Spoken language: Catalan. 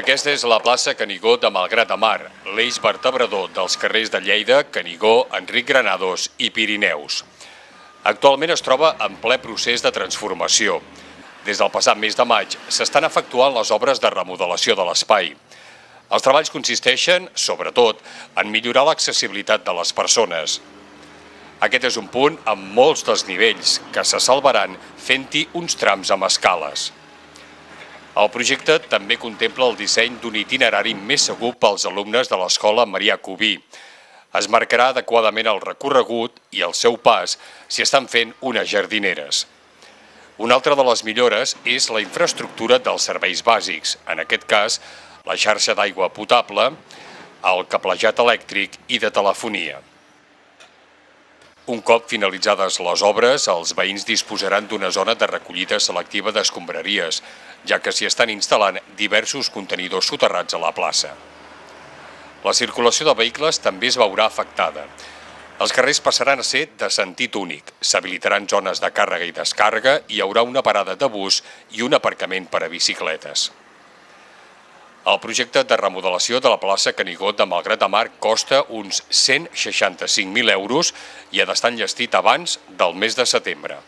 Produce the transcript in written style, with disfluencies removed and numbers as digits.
Aquesta és la plaça Canigó de Malgrat de Mar, l'eix vertebrador dels carrers de Lleida, Canigó, Enric Granados i Pirineus. Actualment es troba en ple procés de transformació. Des del passat mes de maig s'estan efectuant les obres de remodelació de l'espai. Els treballs consisteixen, sobretot, en millorar l'accessibilitat de les persones. Aquest és un punt amb molts desnivells que se salvaran fent-hi uns trams amb escales. El projecte també contempla el disseny d'un itinerari més segur pels alumnes de l'escola Marià Cubí. Es marcarà adequadament el recorregut i el seu pas s'hi estan fent unes jardineres. Una altra de les millores és la infraestructura dels serveis bàsics, en aquest cas, la xarxa d'aigua potable, el cablejat elèctric i de telefonia. Un cop finalitzades les obres, els veïns disposaran d'una zona de recollida selectiva d'escombraries, ja que s'hi estan instal·lant diversos contenidors soterrats a la plaça. La circulació de vehicles també es veurà afectada. Els carrers passaran a ser de sentit únic, s'habilitaran zones de càrrega i descàrrega i hi haurà una parada de bus i un aparcament per a bicicletes. El projecte de remodelació de la plaça Canigó de Malgrat de Mar costa uns 165.000 euros i ha d'estar enllestit abans del mes de setembre.